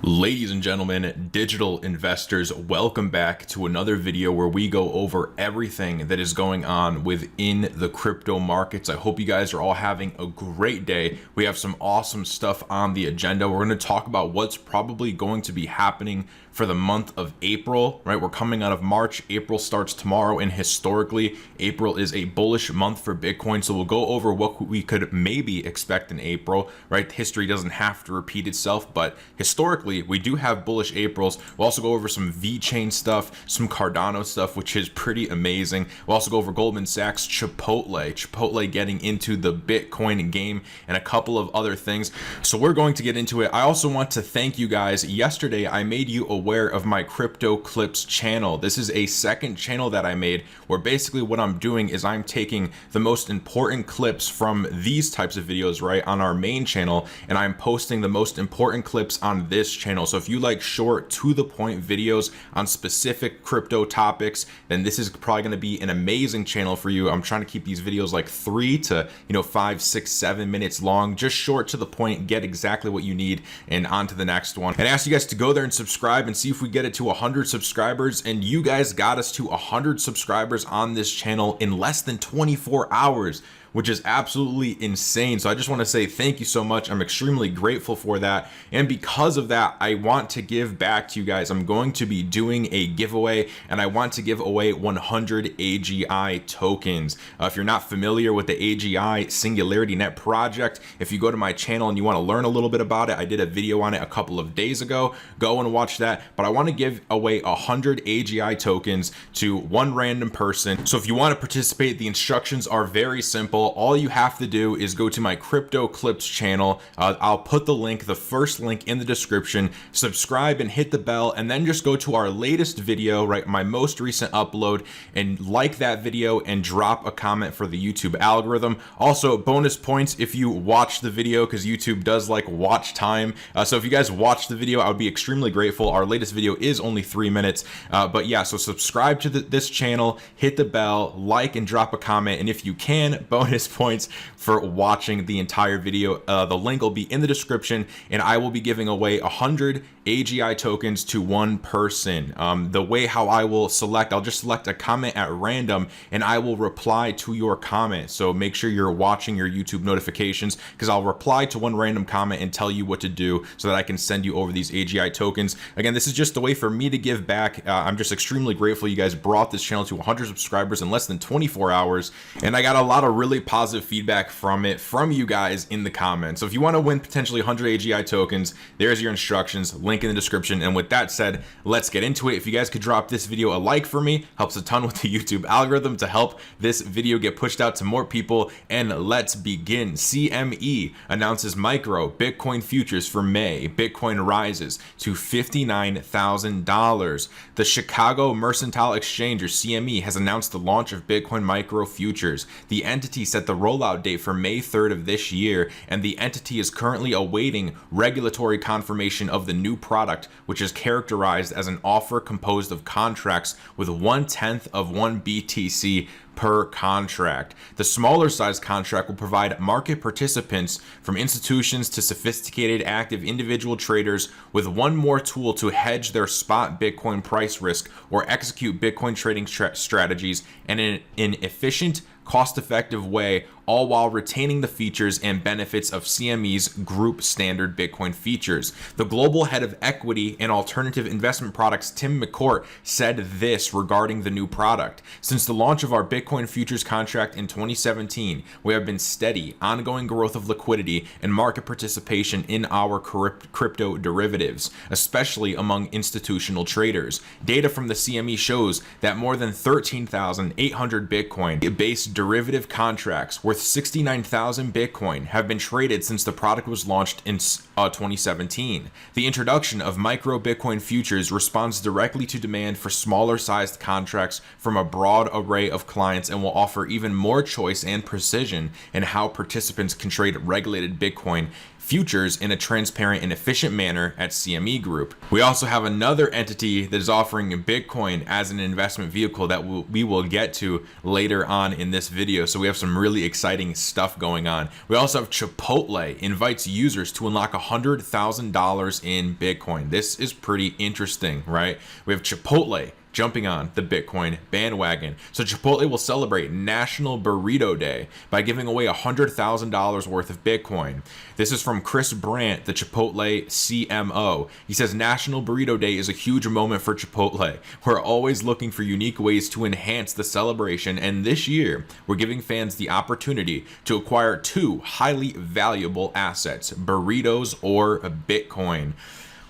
Ladies and gentlemen, digital investors, welcome back to another video where we go over everything that is going on within the crypto markets. I hope you guys are all having a great day. We have some awesome stuff on the agenda. We're going to talk about what's probably going to be happening for the month of April, right? We're coming out of March. April starts tomorrow, and historically, April is a bullish month for Bitcoin. So we'll go over what we could maybe expect in April, right? History doesn't have to repeat itself, but historically, we do have bullish Aprils. We'll also go over some VeChain stuff, some Cardano stuff, which is pretty amazing. We'll also go over Goldman Sachs, Chipotle getting into the Bitcoin game, and a couple of other things. So we're going to get into it. I also want to thank you guys. Yesterday, I made you aware of my Crypto Clips channel. This is a second channel that I made where basically what I'm doing is I'm taking the most important clips from these types of videos, right, on our main channel, and I'm posting the most important clips on this channel. So if you like short, to the point videos on specific crypto topics, then this is probably going to be an amazing channel for you. I'm trying to keep these videos like 3 to 5, 6, 7 minutes long, just short, to the point, get exactly what you need, and on to the next one. And I ask you guys to go there and subscribe and see if we get it to 100 subscribers. And you guys got us to 100 subscribers on this channel in less than 24 hours, which is absolutely insane. So I just want to say thank you so much. I'm extremely grateful for that. And because of that, I want to give back to you guys. I'm going to be doing a giveaway, and I want to give away 100 AGI tokens. If you're not familiar with the AGI Singularity Net project, if you go to my channel and you want to learn a little bit about it, I did a video on it a couple of days ago. Go and watch that. But I want to give away 100 AGI tokens to one random person. So if you want to participate, the instructions are very simple. All you have to do is go to my Crypto Clips channel. I'll put the link, the first link, in the description. Subscribe and hit the bell, and then just go to our latest video, right, my most recent upload, and like that video and drop a comment for the YouTube algorithm. Also, bonus points if you watch the video, because YouTube does like watch time. So if you guys watch the video, I would be extremely grateful. Our latest video is only 3 minutes, but yeah, so subscribe to this channel, hit the bell, like, and drop a comment, and if you can, bonus points for watching the entire video. The link will be in the description, and I will be giving away 100 AGI tokens to one person. The way how I will select, I'll just select a comment at random, and I will reply to your comment. So make sure you're watching your YouTube notifications, because I'll reply to one random comment and tell you what to do so that I can send you over these AGI tokens. Again, this is just a way for me to give back. I'm just extremely grateful you guys brought this channel to 100 subscribers in less than 24 hours, and I got a lot of really positive feedback from you guys in the comments. So if you want to win potentially 100 AGI tokens, there's your instructions, link in the description. And with that said, let's get into it. If you guys could drop this video a like for me, helps a ton with the YouTube algorithm to help this video get pushed out to more people. And let's begin. CME announces micro Bitcoin futures for May. Bitcoin rises to $59,000. The Chicago Mercantile Exchange, or CME, has announced the launch of Bitcoin micro futures. The entity set the rollout date for May 3rd of this year, and the entity is currently awaiting regulatory confirmation of the new product, which is characterized as an offer composed of contracts with 1/10 of 1 BTC per contract. The smaller size contract will provide market participants, from institutions to sophisticated active individual traders, with one more tool to hedge their spot Bitcoin price risk or execute Bitcoin trading strategies in an efficient, cost-effective way, all while retaining the features and benefits of CME's group standard Bitcoin features. The global head of equity and alternative investment products, Tim McCourt, said this regarding the new product: "Since the launch of our Bitcoin futures contract in 2017, we have been steady, ongoing growth of liquidity and market participation in our crypto derivatives, especially among institutional traders. Data from the CME shows that more than 13,800 Bitcoin-based derivative contracts worth 69,000 Bitcoin have been traded since the product was launched in 2017. The introduction of micro Bitcoin futures responds directly to demand for smaller sized contracts from a broad array of clients, and will offer even more choice and precision in how participants can trade regulated Bitcoin futures in a transparent and efficient manner at CME Group. We also have another entity that is offering Bitcoin as an investment vehicle that we will get to later on in this video. So we have some really exciting stuff going on. We also have Chipotle invites users to unlock $100,000 in Bitcoin. This is pretty interesting, right? We have Chipotle jumping on the Bitcoin bandwagon. So Chipotle will celebrate National Burrito Day by giving away $100,000 worth of Bitcoin. This is from Chris Brandt, the Chipotle CMO. He says National Burrito Day is a huge moment for Chipotle. We're always looking for unique ways to enhance the celebration, and this year we're giving fans the opportunity to acquire two highly valuable assets, burritos or Bitcoin.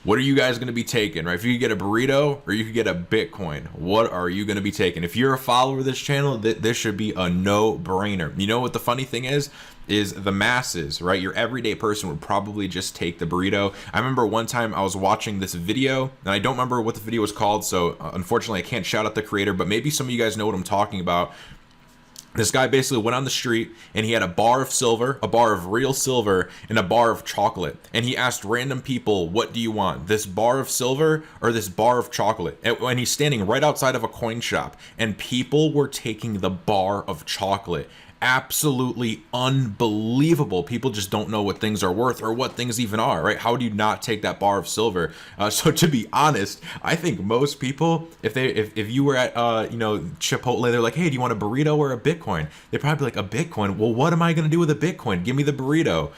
What are you guys going to be taking, right? If you could get a burrito or you could get a Bitcoin, what are you going to be taking? If you're a follower of this channel, this should be a no-brainer. You know what the funny thing is the masses, right? Your everyday person would probably just take the burrito. I remember one time I was watching this video, and I don't remember what the video was called, so unfortunately I can't shout out the creator, but maybe some of you guys know what I'm talking about. This guy basically went on the street and he had a bar of silver, a bar of real silver, and a bar of chocolate. And he asked random people, what do you want? This bar of silver or this bar of chocolate? And he's standing right outside of a coin shop, and people were taking the bar of chocolate. Absolutely unbelievable. People just don't know what things are worth or what things even are, right? How do you not take that bar of silver? So to be honest, I think most people, if you were at Chipotle, they're like, hey, do you want a burrito or a Bitcoin? They'd probably be like, a Bitcoin. Well, what am I gonna do with a Bitcoin? Give me the burrito.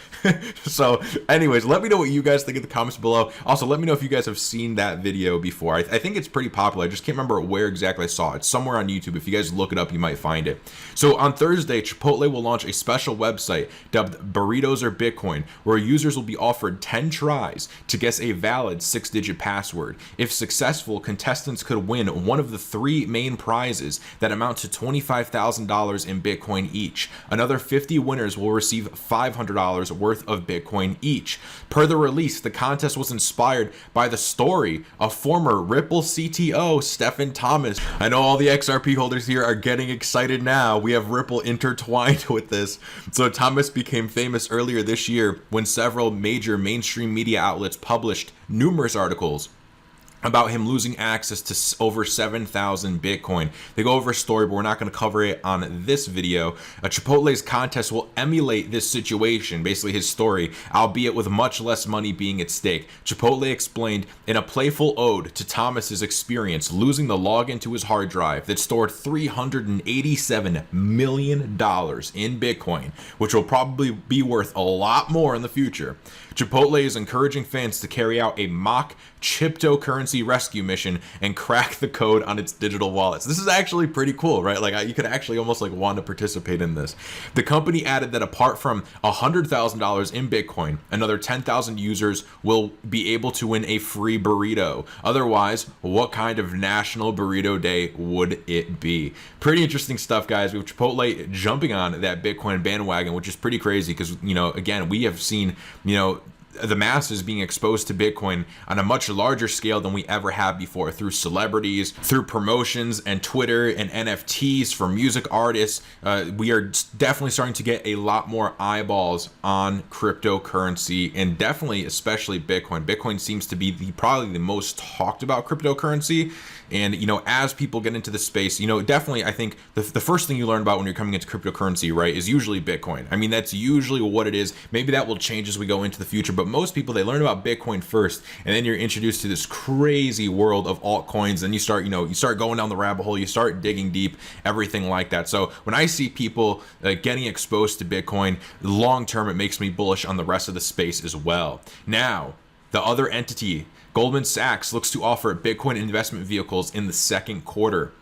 So anyways, let me know what you guys think in the comments below. Also, let me know if you guys have seen that video before. I think it's pretty popular. I just can't remember where exactly I saw it. It's somewhere on YouTube. If you guys look it up, you might find it. So on Thursday, Chipotle will launch a special website dubbed Burritos or Bitcoin, where users will be offered 10 tries to guess a valid 6-digit password. If successful, contestants could win one of the 3 main prizes that amount to $25,000 in Bitcoin each. Another 50 winners will receive $500 worth of Bitcoin each. Per the release, the contest was inspired by the story of former Ripple CTO Stephen Thomas. I know all the XRP holders here are getting excited now. We have Ripple intertwined with this. So Thomas became famous earlier this year when several major mainstream media outlets published numerous articles about him losing access to over 7,000 Bitcoin. They go over a story, but we're not going to cover it on this video. Chipotle's contest will emulate this situation, basically his story, albeit with much less money being at stake. Chipotle explained in a playful ode to Thomas's experience losing the login to his hard drive that stored $387 million in Bitcoin, which will probably be worth a lot more in the future. Chipotle is encouraging fans to carry out a mock cryptocurrency rescue mission and crack the code on its digital wallets. This is actually pretty cool, right? Like you could actually almost like want to participate in this. The company added that apart from $100,000 in Bitcoin, another 10,000 users will be able to win a free burrito. Otherwise, what kind of National Burrito Day would it be? Pretty interesting stuff, guys. We have Chipotle jumping on that Bitcoin bandwagon, which is pretty crazy because, again, we have seen, the masses being exposed to Bitcoin on a much larger scale than we ever have before, through celebrities, through promotions and Twitter and NFTs for music artists. We are definitely starting to get a lot more eyeballs on cryptocurrency, and definitely especially Bitcoin. Bitcoin seems to be probably the most talked about cryptocurrency. And, as people get into the space, definitely I think the first thing you learn about when you're coming into cryptocurrency, right, is usually Bitcoin. I mean, that's usually what it is. Maybe that will change as we go into the future, but most people, they learn about Bitcoin first, and then you're introduced to this crazy world of altcoins, and you start going down the rabbit hole, you start digging deep, everything like that. So when I see people getting exposed to Bitcoin, long term, it makes me bullish on the rest of the space as well. Now, the other entity, Goldman Sachs, looks to offer Bitcoin investment vehicles in the second quarter.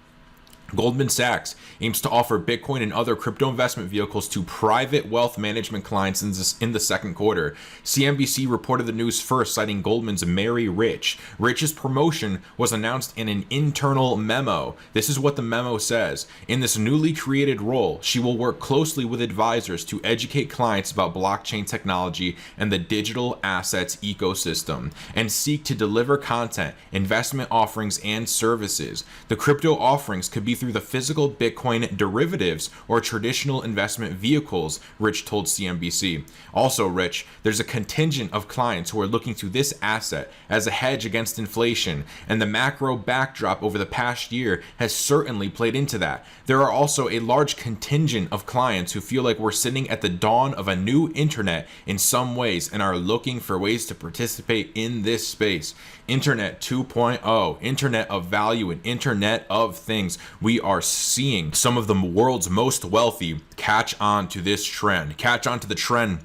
Goldman Sachs aims to offer Bitcoin and other crypto investment vehicles to private wealth management clients in the second quarter. CNBC reported the news first, citing Goldman's Mary Rich. Rich's promotion was announced in an internal memo. This is what the memo says. In this newly created role, she will work closely with advisors to educate clients about blockchain technology and the digital assets ecosystem, and seek to deliver content, investment offerings, and services. The crypto offerings could be through the physical Bitcoin derivatives or traditional investment vehicles, Rich told CNBC. Also, Rich, there's a contingent of clients who are looking to this asset as a hedge against inflation, and the macro backdrop over the past year has certainly played into that. There are also a large contingent of clients who feel like we're sitting at the dawn of a new internet in some ways and are looking for ways to participate in this space. Internet 2.0, internet of value, and internet of things. We are seeing some of the world's most wealthy catch on to this trend, catch on to the trend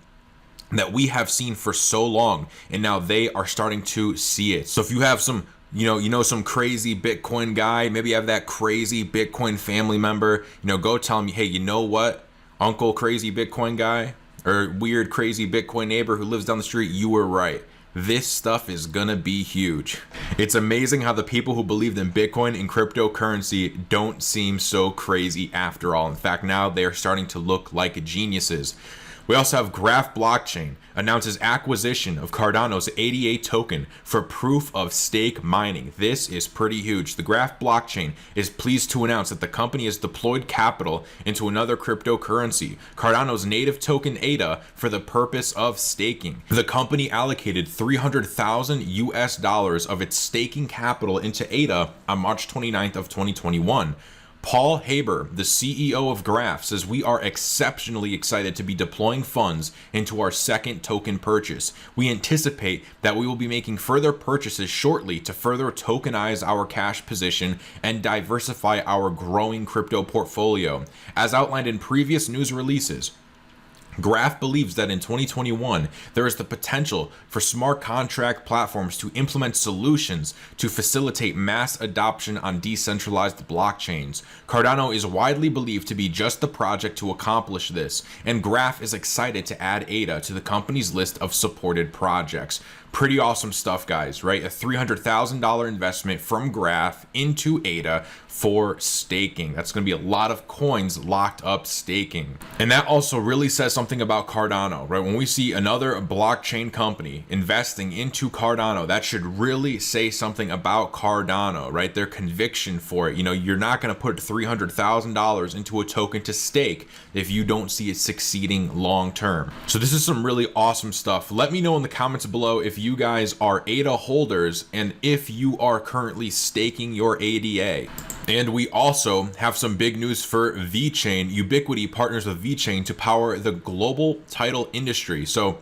that we have seen for so long, and now they are starting to see it. So if you have some some crazy Bitcoin guy, maybe you have that crazy Bitcoin family member, go tell him, hey, you know what, Uncle Crazy Bitcoin guy, or weird crazy Bitcoin neighbor who lives down the street, you were right. This stuff is gonna be huge. It's amazing how the people who believed in Bitcoin and cryptocurrency don't seem so crazy after all. In fact, now they are starting to look like geniuses. We also have Graph Blockchain announces acquisition of Cardano's ADA token for proof of stake mining. This is pretty huge. The Graph Blockchain is pleased to announce that the company has deployed capital into another cryptocurrency, Cardano's native token ADA, for the purpose of staking. The company allocated $300,000 of its staking capital into ADA on March 29th of 2021. Paul Haber, the CEO of Graph, says we are exceptionally excited to be deploying funds into our second token purchase. We anticipate that we will be making further purchases shortly to further tokenize our cash position and diversify our growing crypto portfolio. As outlined in previous news releases, Graph believes that in 2021, there is the potential for smart contract platforms to implement solutions to facilitate mass adoption on decentralized blockchains. Cardano is widely believed to be just the project to accomplish this, and Graph is excited to add ADA to the company's list of supported projects. Pretty awesome stuff, guys, right? A $300,000 investment from Graph into ADA for staking. That's going to be a lot of coins locked up staking. And that also really says something about Cardano, right? When we see another blockchain company investing into Cardano, that should really say something about Cardano, right? Their conviction for it. You're not going to put $300,000 into a token to stake if you don't see it succeeding long term. So this is some really awesome stuff. Let me know in the comments below if you guys are ADA holders and if you are currently staking your ADA. And we also have some big news for VeChain. Ubiquiti partners with VeChain to power the global title industry. So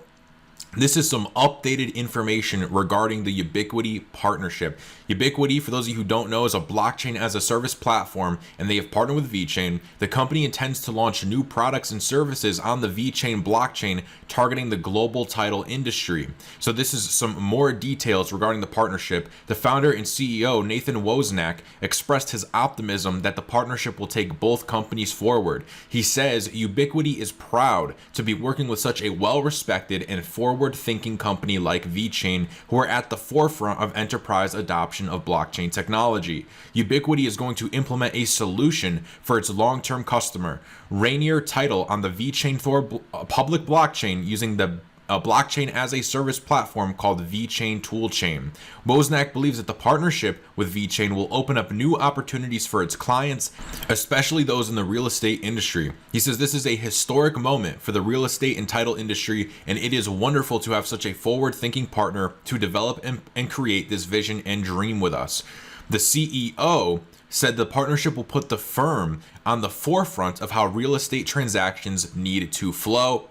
this is some updated information regarding the Ubiquiti partnership. Ubiquiti, for those of you who don't know, is a blockchain as a service platform, and they have partnered with VeChain. The company intends to launch new products and services on the VeChain blockchain targeting the global title industry. So this is some more details regarding the partnership. The founder and CEO, Nathan Wozniak, expressed his optimism that the partnership will take both companies forward. He says Ubiquiti is proud to be working with such a well-respected and forward-thinking company like VeChain, who are at the forefront of enterprise adoption of blockchain technology. Ubiquiti is going to implement a solution for its long-term customer, Rainier Title, on the VeChain Thor public blockchain using the a blockchain as a service platform called VeChain Toolchain. Wozniak believes that the partnership with VeChain will open up new opportunities for its clients, especially those in the real estate industry. He says this is a historic moment for the real estate and title industry, and it is wonderful to have such a forward-thinking partner to develop and create this vision and dream with us. The CEO said the partnership will put the firm on the forefront of how real estate transactions need to flow.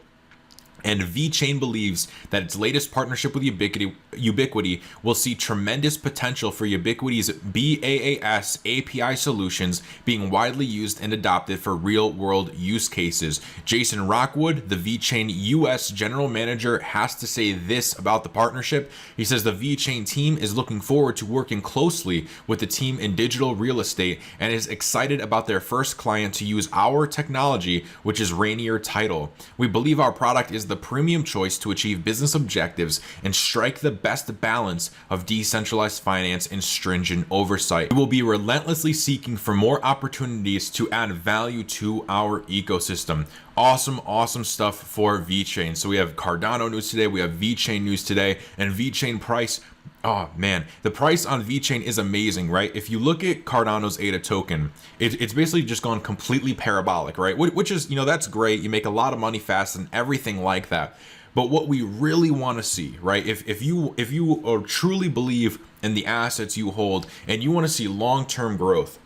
And VeChain believes that its latest partnership with Ubiquiti will see tremendous potential for Ubiquiti's BaaS API solutions being widely used and adopted for real-world use cases. Jason Rockwood, the VeChain US General Manager, has to say this about the partnership. He says the VeChain team is looking forward to working closely with the team in digital real estate and is excited about their first client to use our technology, which is Rainier Title. We believe our product is the premium choice to achieve business objectives and strike the best balance of decentralized finance and stringent oversight. We will be relentlessly seeking for more opportunities to add value to our ecosystem. Awesome stuff for VeChain. So we have Cardano news today, we have VeChain news today, and VeChain price. Oh man, the price on VeChain is amazing, right? If you look at Cardano's ADA token, it's basically just gone completely parabolic, right? Which is, that's great. You make a lot of money fast and everything like that. But what we really want to see, right? If you truly believe in the assets you hold and you want to see long-term growth,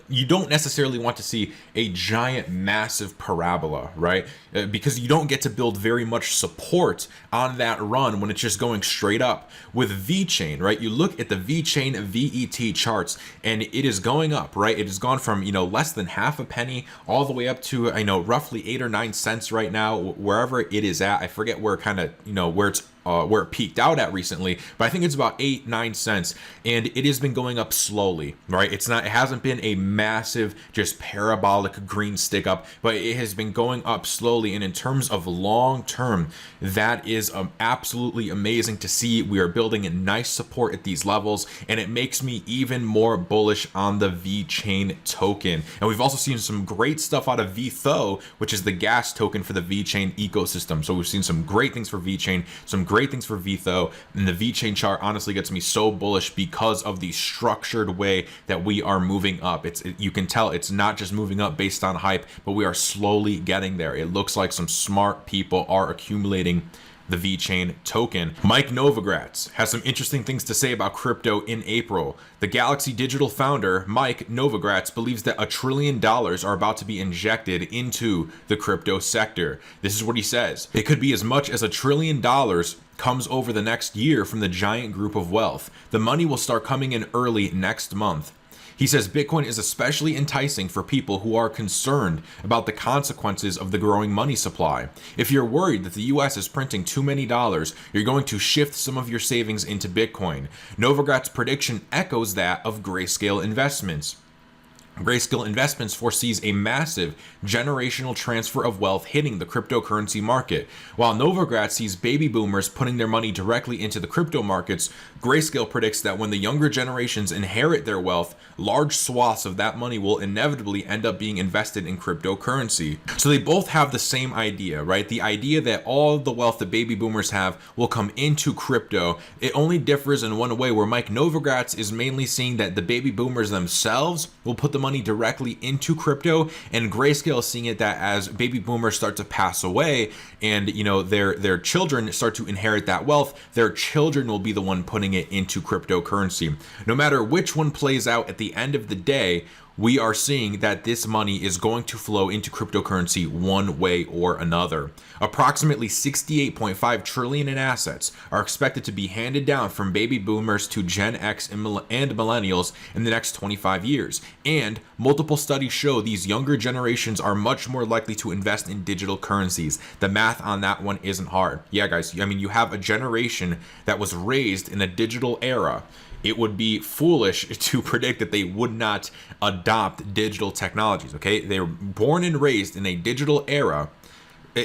you don't necessarily want to see a giant, massive parabola, right? Because you don't get to build very much support on that run when it's just going straight up. With VeChain, right? You look at the VeChain VET charts and it is going up, right? It has gone from, less than half a penny all the way up to, roughly 8 or 9 cents right now, wherever it is at. I forget where where it peaked out at recently, but I think it's about 8-9 cents, and it has been going up slowly, right? It hasn't been a massive, just parabolic green stick up, but it has been going up slowly. And in terms of long term, that is absolutely amazing to see. We are building a nice support at these levels, and it makes me even more bullish on the VeChain token. And we've also seen some great stuff out of VeTho, which is the gas token for the VeChain ecosystem. So we've seen some great things for VeChain, some great things for VeTho, and the VeChain chart honestly gets me so bullish because of the structured way that we are moving up. You can tell it's not just moving up based on hype, but we are slowly getting there. It looks like some smart people are accumulating the VeChain token. Mike Novogratz has some interesting things to say about crypto in April. The Galaxy Digital founder, Mike Novogratz, believes that $1 trillion are about to be injected into the crypto sector. This is what he says. It could be as much as $1 trillion comes over the next year from the giant group of wealth. The money will start coming in early next month. He says Bitcoin is especially enticing for people who are concerned about the consequences of the growing money supply. If you're worried that the US is printing too many dollars, you're going to shift some of your savings into Bitcoin. Novogratz's prediction echoes that of Grayscale Investments. Grayscale Investments foresees a massive generational transfer of wealth hitting the cryptocurrency market. While Novogratz sees baby boomers putting their money directly into the crypto markets, Grayscale predicts that when the younger generations inherit their wealth, large swaths of that money will inevitably end up being invested in cryptocurrency. So they both have the same idea, right? The idea that all of the wealth that baby boomers have will come into crypto. It only differs in one way, where Mike Novogratz is mainly seeing that the baby boomers themselves will put the money directly into crypto, and Grayscale is seeing it that as baby boomers start to pass away and their children start to inherit that wealth, their children will be the one putting it into cryptocurrency. No matter which one plays out at the end of the day, we are seeing that this money is going to flow into cryptocurrency one way or another. Approximately 68.5 trillion in assets are expected to be handed down from baby boomers to Gen X and millennials in the next 25 years. And multiple studies show these younger generations are much more likely to invest in digital currencies. The math on that one isn't hard. Yeah, guys, you have a generation that was raised in a digital era. It would be foolish to predict that they would not adopt digital technologies, okay? They were born and raised in a digital era.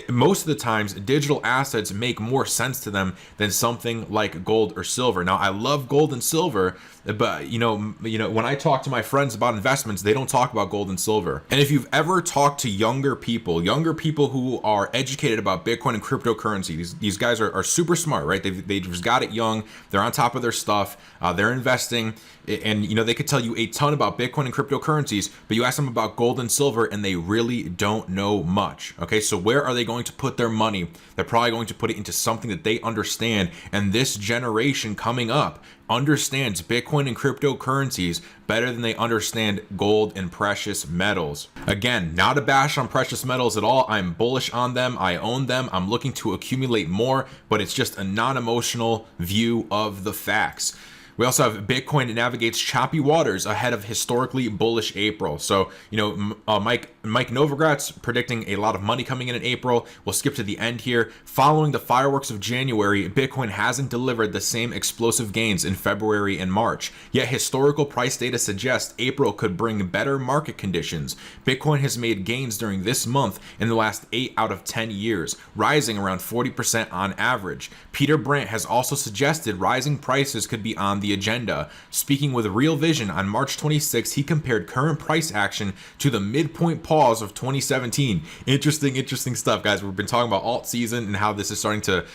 Most of the times, digital assets make more sense to them than something like gold or silver. Now, I love gold and silver, but when I talk to my friends about investments, they don't talk about gold and silver. And if you've ever talked to younger people who are educated about Bitcoin and cryptocurrency, these guys are super smart, right? They just got it young. They're on top of their stuff. They're investing, and they could tell you a ton about Bitcoin and cryptocurrencies, but you ask them about gold and silver and they really don't know much. Okay, so where are they going to put their money? They're probably going to put it into something that they understand, and this generation coming up understands Bitcoin and cryptocurrencies better than they understand gold and precious metals. Again, not a bash on precious metals at all. I'm bullish on them. I own them. I'm looking to accumulate more, but it's just a non-emotional view of the facts. We also have Bitcoin navigates choppy waters ahead of historically bullish April. So, Mike Novogratz predicting a lot of money coming in April. We'll skip to the end here. Following the fireworks of January, Bitcoin hasn't delivered the same explosive gains in February and March. Yet historical price data suggests April could bring better market conditions. Bitcoin has made gains during this month in the last 8 out of 10 years, rising around 40% on average. Peter Brandt has also suggested rising prices could be on the the agenda. Speaking with Real Vision on March 26th, he compared current price action to the midpoint pause of 2017. Interesting stuff, guys. We've been talking about alt season and how this is starting to,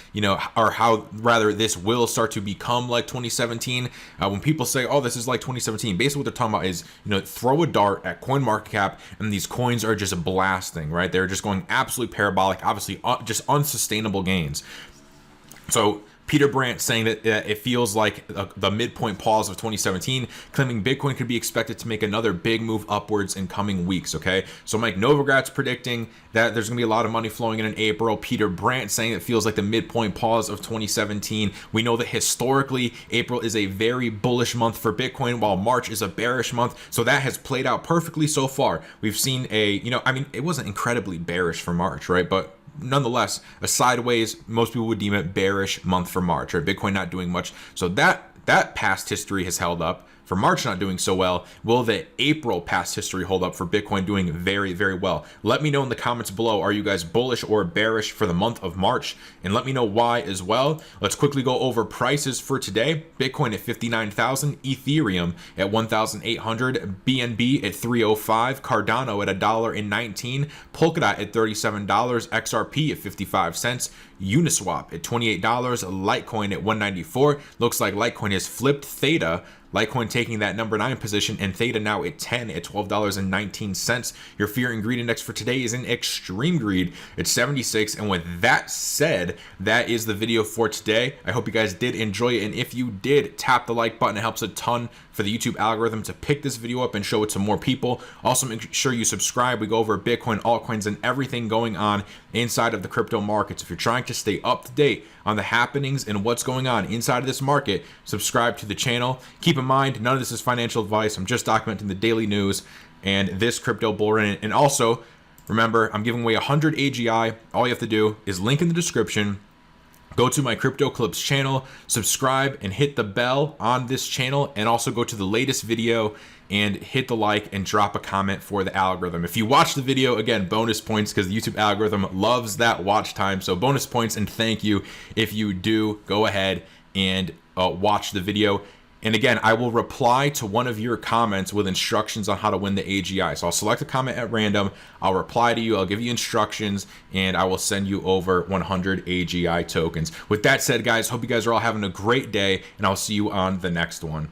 or how rather this will start to become like 2017. When people say, oh, this is like 2017, basically what they're talking about is, throw a dart at CoinMarketCap and these coins are just blasting, right? They're just going absolutely parabolic, obviously just unsustainable gains. So Peter Brandt saying that it feels like the midpoint pause of 2017, claiming Bitcoin could be expected to make another big move upwards in coming weeks, okay? So Mike Novogratz predicting that there's going to be a lot of money flowing in April. Peter Brandt saying it feels like the midpoint pause of 2017. We know that historically, April is a very bullish month for Bitcoin, while March is a bearish month. So that has played out perfectly so far. We've seen it wasn't incredibly bearish for March, right? But nonetheless, a sideways, most people would deem it bearish month for March, right? Bitcoin not doing much. So that past history has held up. For March not doing so well, will the April past history hold up for Bitcoin doing very, very well? Let me know in the comments below. Are you guys bullish or bearish for the month of March? And let me know why as well. Let's quickly go over prices for today. Bitcoin at 59,000, Ethereum at 1,800, BNB at 305, Cardano at $1.19, Polkadot at $37, XRP at 55 cents, Uniswap at $28, Litecoin at $194. Looks like Litecoin has flipped Theta. Litecoin taking that number 9 position, and Theta now at 10 at $12.19. Your fear and greed index for today is in extreme greed at 76. And with that said, that is the video for today. I hope you guys did enjoy it, and if you did, tap the like button. It helps a ton for the YouTube algorithm to pick this video up and show it to more people. Also, make sure you subscribe. We go over Bitcoin, altcoins, and everything going on inside of the crypto markets. If you're trying to stay up to date on the happenings and what's going on inside of this market, subscribe to the channel. Keep in mind, none of this is financial advice. I'm just documenting the daily news and this crypto bull run. And also, remember, I'm giving away 100 AGI. All you have to do is link in the description. Go to my Crypto Clips channel, subscribe, and hit the bell on this channel, and also go to the latest video and hit the like and drop a comment for the algorithm. If you watch the video, again, bonus points, because the YouTube algorithm loves that watch time. So bonus points, and thank you if you do go ahead and watch the video. And again, I will reply to one of your comments with instructions on how to win the AGI. So I'll select a comment at random, I'll reply to you, I'll give you instructions, and I will send you over 100 AGI tokens. With that said, guys, hope you guys are all having a great day, and I'll see you on the next one.